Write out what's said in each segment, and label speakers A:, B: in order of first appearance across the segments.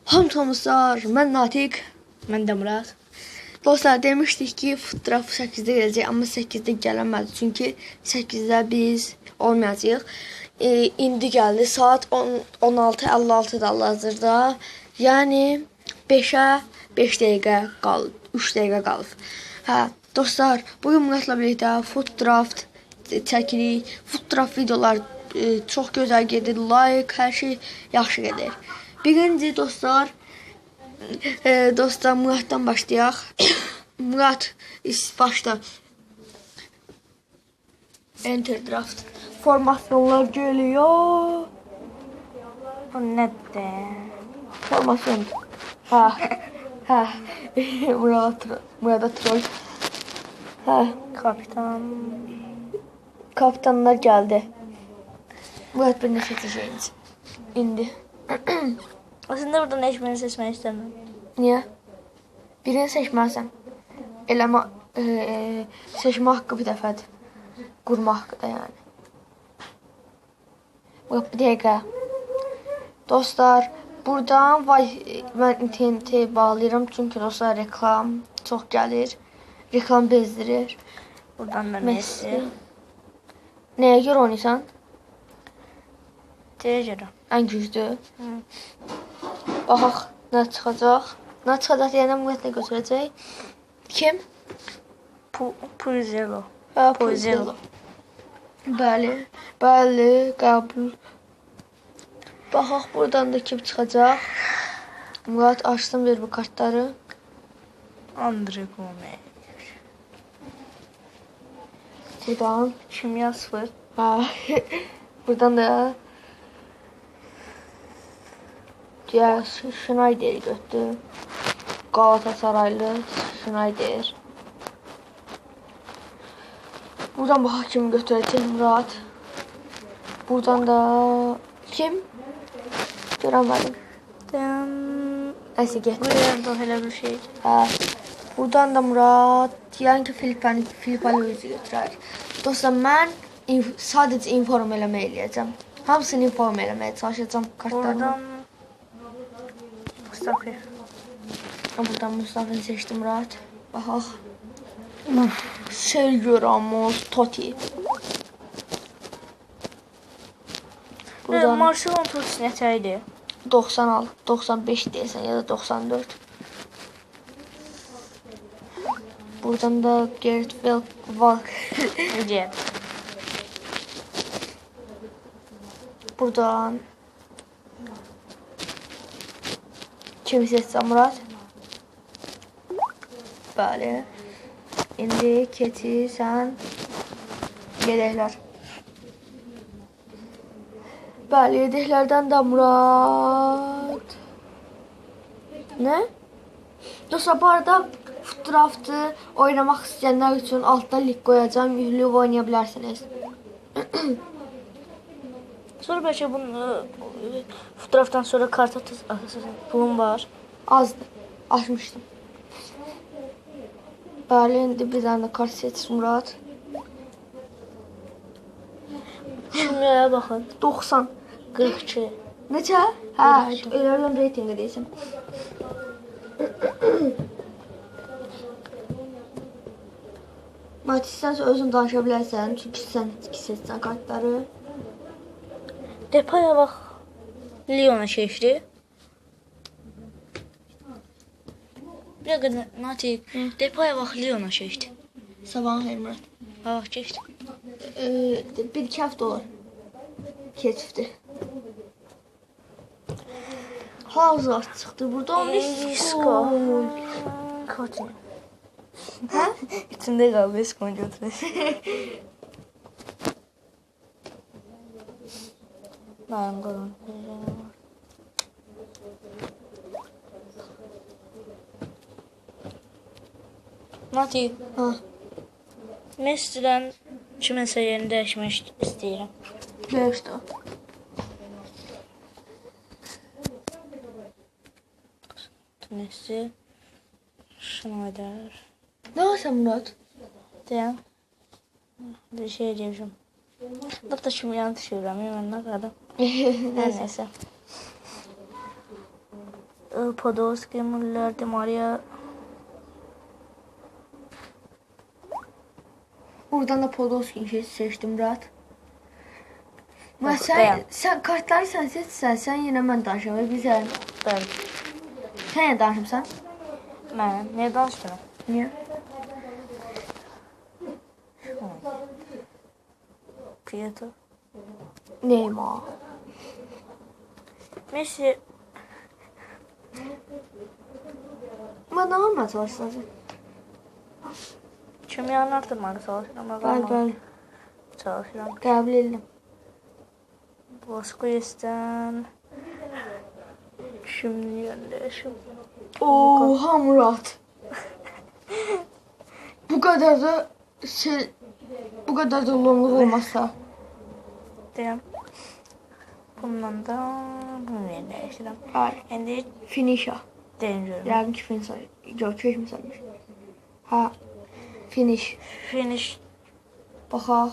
A: Hamımızlar, mən Natiq.
B: Mən də Murad.
A: Dostlar, demişdik ki, fotoğraf 8-də gələcək, amma 8-də gələmədi. Çünki 8-də biz olmayacağıq. İndi gəldi, saat 16:56-da hal-hazırda. Yəni 5-ə 5 dəqiqə qalıb, 3 dəqiqə qalıb. Hə, dostlar, bugün Muradla birlikdə fotoğraf çəkirik. Fotoğraf videolar çox gözəl gedir, like, hər şey yaxşı gedir. Birinci dostlar, Muraddan başlayaq. Murad, başla. Enter draft. Formasyonlar geliyor.
B: Bu nədir?
A: Formasyon. Hə. Murada troll. Hə. Kapitanlar geldi. Murad birini seçeceğiniz. İndi.
B: Aslında buradan heç birini seçmək istəmirəm.
A: Niye? Birini seçmezsen. Eleme seçme hakkı bir dəfədir. Qurma hakkı da yani. Bak bir dakika. Dostlar, buradan ben internete bağlayırım çünkü dostlar reklam çok gelir. Reklam bezdirir.
B: Buradan da Messi.
A: Neye göre oynayırsan?
B: Təyə görə.
A: En güçlü. Baxaq, nə çıxacaq? Nə çıxacaq deyəndə Murat nə götürəcək? Kim?
B: Puzello.
A: Puzello. Bəli, qəbul. Baxaq, buradan da kim çıxacaq? Murat açdım, ver bu kartları.
B: Andre Gomes.
A: Buradan.
B: Kimya 0.
A: Buradan da diğer Schneider'i götürdü. Galatasaraylı Schneider. Buradan bu hakimi götüreceğim Murat. Buradan da kim? Göremedim. Neyse geç.
B: Burada elə bir şey.
A: Buradan da Murat. Yani ki Filippali özü götürər. Dostlar, mən sadece inform eləmək eləyəcəm. Hamısını inform eləməyə çalışacağım kartlarını.
B: Buradan Mustafa.
A: Buradan Mustafa'nı seçtim Murat. Baxaq. Sergio Ramos, Totti.
B: Buradan Marcelon Totti nətəydi?
A: 96, 95 deyəsən ya da 94. Buradan da Gerrit Valk.
B: Necə?
A: Buradan kimi seçsəm Murat? Bəli. İndi keçi sən yedəklər. Bəli, yedəklərdən də Murat. Nə? Dostlar, bu arada fotoğraftı oynamaq istəyənlər üçün altda link qoyacağım. Yüklüyüb oynaya bilərsiniz.
B: Sonra bəlkə bunu fotoğrafdan sonra kart pulum var.
A: Azdır. Açmışdım. Bəli, indi bir dənə kart seç Murat.
B: Kimyaya baxın.
A: 90.
B: 42.
A: Neçə? Hə, elə reytinqə deyəsən. Murat, istənsə özün danışa bilərsən, çünki sən seçsən kartları.
B: Depaya bax. Lyona keçdi. Bir dəqiqə Natiq. Depaya bax, Lyona keçdi.
A: Sabahın xeyir Murat.
B: Bax, keçdi.
A: Bir-iki həftə olur. Keçibdi. Hazard çıxdı. Buradan
B: Isco. Coutinho.
A: Hə?
B: İçində qaldı, Isco'nu götürək. Dayan qalın. Natiq. Messi'dən kiminsə yerini dəyişmək istəyirəm.
A: Dəyişdi.
B: Messi. Schneider.
A: Nə varsa Murat?
B: Dayan. Bir şey diyeceğim. Hatta şimdi yanlış söylüyorum. Ben ne kadar. Neyse. Podolski, Müller, Di Maria.
A: Buradan da Podolski'yi seçtim Murat.
B: Yok, dayan.
A: Sen kartları sen seçsən, yenə mən danışam. Bizə.
B: Bəli.
A: Sən yenə danışımsan?
B: Mən nə danışmıram?
A: Niyə?
B: Pietro.
A: Neymar.
B: Messi.
A: Mən nə olmaya çalışsın?
B: Kimyanı artırmağa çalışıram.
A: Bəli.
B: Çalışıram.
A: Qəbul edirəm.
B: Vasquez'den. Şimdi yerleşim.
A: Oha Murat. Bu kadar da bu kadar da lonluq olmasa.
B: Deyəm. Bundan da bunu yerləşirəm.
A: Hayır.
B: İndi
A: Finisha.
B: deyim görüm.
A: Yəqin ki finish. Yox, keçmisənmiş. Ha. Finish.
B: Finish
A: Baxaq.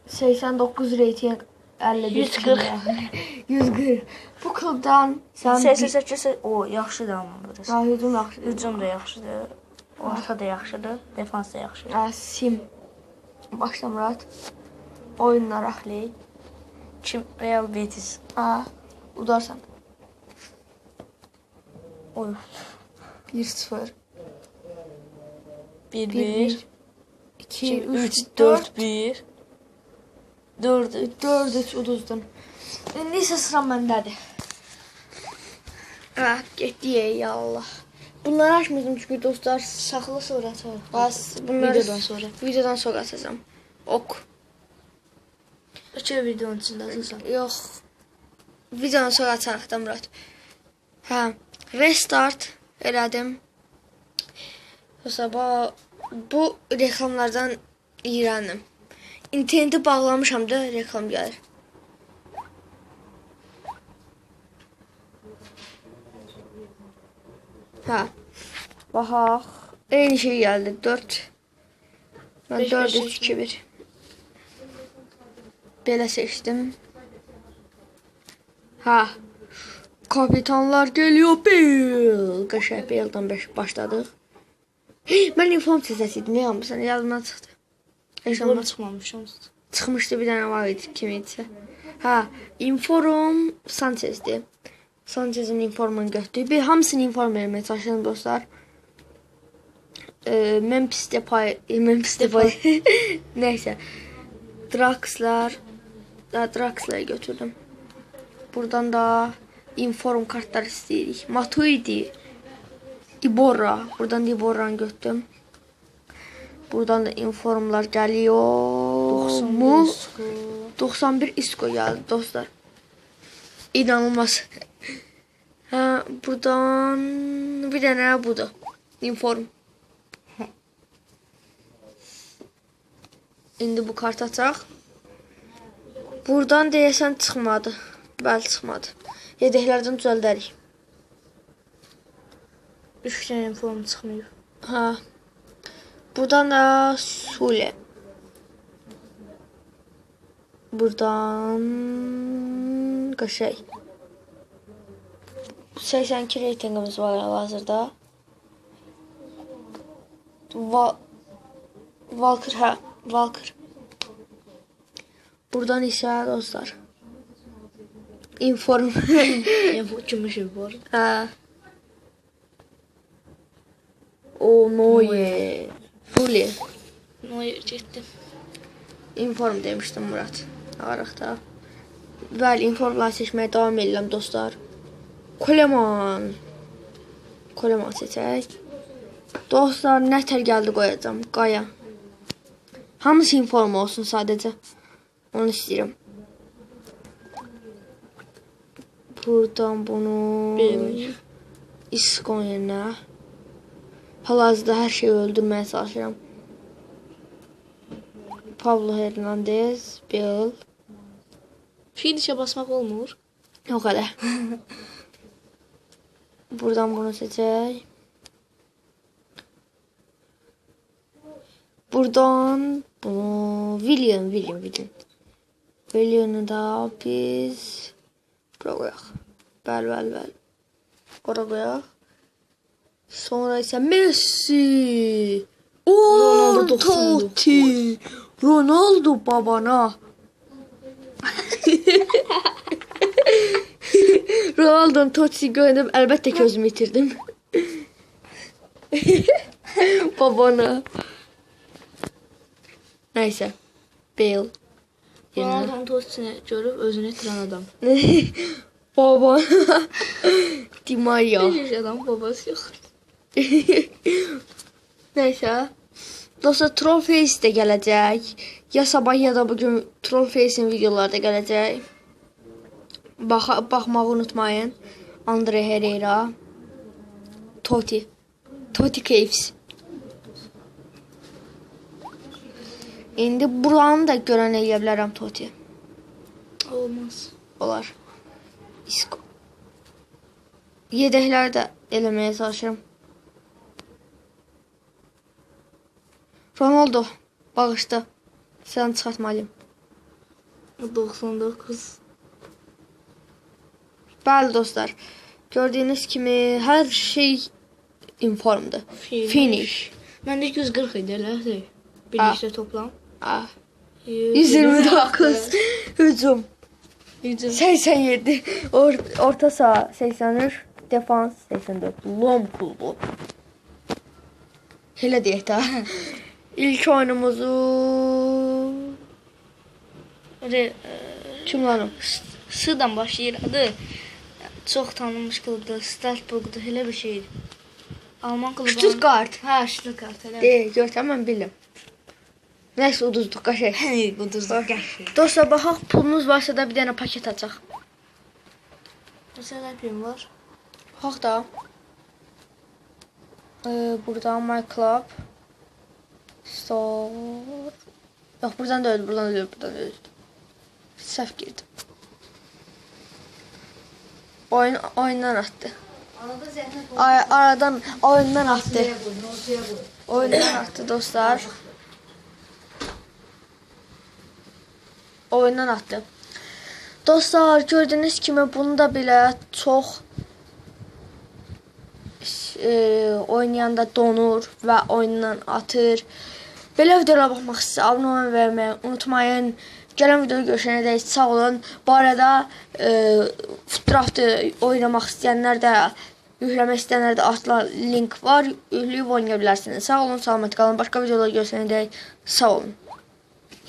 A: 89 reyting 51.
B: 140.
A: 140. Bu klubdan sən
B: 88 o yaxşıdır amma burası.
A: Ha, hücum yaxşı.
B: Hücum da yaxşıdır. Orta da yaxşıdır. Defans da yaxşıdır.
A: Ha, sim. Başla Murat. Oyunlar axli.
B: Kim Real Betis.
A: Ha. Udarsan.
B: Oy.
A: 1-0.
B: 1-1.
A: 2, 3,
B: 4 1. 4
A: 4-3 uduzdun. İndi isə sıra məndədir. Ha, getdi ya Allah. Bunları açmadım çünkü dostlar.
B: Saxla sonra atar.
A: Bas, bunları videodan sonra atacağım. Ok.
B: Üçü videonun içində azalsan.
A: Yox. Videodan sonra atarıq da Murat. Hə, restart elədim. Sabah bu reklamlardan iğrəndim. İnterneti bağlamışam da reklam gəlir. Hə. Baxaq. Eyni şey gəldi. 4. Mən
B: 5,
A: 4
B: 5,
A: 3 2 1. Belə seçdim. Ha. Kapitanlar geliyor. Bale. Qəşəng Bale'dan başladıq. Mən inform sesiydim. Ne yapmışsan? Yadımdan çıxdı.
B: Bunu çıxmamış onu.
A: Çıxmışdı bir dənə var idi kim idisə. Ha, inform Sanchez'dir. Sanchez'in informunu götürdük. Bir hamısını inform verməyə çalışıram dostlar. Memphis Depay. Neyse. Draxler'ı götürdüm. Buradan da inform kartlar isteyirik. Matuidi. Iborra. Buradan da Iborra'nı götürdüm. Buradan da informlar geliyor mu? 91 Isco geldi dostlar. İnanılmaz. Ha, buradan bir tane bu da. Inform. İndi bu kart ataq. Buradan deyəsən çıxmadı. Bəli, çıxmadı. Yedəklərdən düzəldərik.
B: 3 dənə inform çıxmıyor.
A: Ha. Buradan da Sule. Buradan qəşəng. 82 reytingimiz var hazırda. Walker, ha, Walker. Buradan isə dostlar. Inform.
B: Bu kimi şey var.
A: Ha. O Noye. Sule.
B: Noya getdi.
A: İnform demişdim Murat. Arıqda. Bəli, informalar seçməyə davam edirəm dostlar. Koleman seçək. Dostlar, nətər gəldi qoyacağım. Qaya. Hamısı inform olsun sadəcə. Onu istəyirəm. Buradan bunu İskon yerinə. Hal-hazırda hər şeyi öldürməyə çalışıram. Pablo Hernandez, Bale.
B: Finish'e basmaq olmur.
A: Yox hələ. Buradan bunu seçək. Buradan bunu William. William'ı da biz bura qoyaq. Bəli. Ora qoyaq. Sonra isə Messi.
B: Ronaldo 90'dı.
A: Totti. Ronaldo babana. Ronaldo'nun Totti'yi gördüm. Əlbəttə ki özümü itirdim. Babana. Neyse. Bale.
B: Ronaldo'nun Tosti'ni görüp özünü itiren adam.
A: Baba. Di Maria.
B: Hiç adam babası yok.
A: Neyse. Dostlar Troll Face də gələcək. Ya sabah ya da bugün Troll Face'in videoları da gələcək. Baxmağı unutmayın. Andre Herrera. Totti. Totti Caves. İndi buranı da görən eləyə bilərəm Totti.
B: Olmaz.
A: Olar. Isco. Yedəkləri də eləməyə çalışıram. Ronaldo. Bağışda. Sən çıxartmalıyım.
B: 99.
A: Bəli dostlar. Gördüyünüz kimi hər şey informdur. Finish.
B: Məndə 240 idi elə. Birlikdə toplam.
A: Ah. 129. Hücum. 87. Orta saha 83. Defans 84. Lom klubu. Elə deyək də. İlk oyunumuzu kimlərim?
B: Sıdan başlayırdı. Çox tanınmış klubdur. Strasbourg'dur, elə bir şeydir. Alman klubu.
A: Stuttgart.
B: Hə, Stuttgart elə.
A: Görsən mən bildim. Nəysə uduzduq qaşıq.
B: Uduzduq qəşəng.
A: Dostlar baxaq pulunuz varsa da bir dənə paket açaq.
B: Məsələn, film var.
A: Baxaq da. Burada My Club. Store. Yox, buradan da öldü, buradan öldü. Səhv girdim. Oyundan attı. Aradan oyundan attı. Oyundan attı dostlar. Oyundan attı. Dostlar gördüyünüz kimi bunda belə çox oynayanda donur və oyundan atır. Belə videolara baxmaq istəyirsə abunə olmayı verməyi unutmayın. Gələn videoda görüşənədək sağ olun. Bu arada Footdraft'ı oynamaq istəyənlər də, yükləmək istəyənlər də altda link var. Yükləyib oynaya bilərsiniz. Sağ olun, salamat qalın. Başqa videoda görüşənədək sağ olun.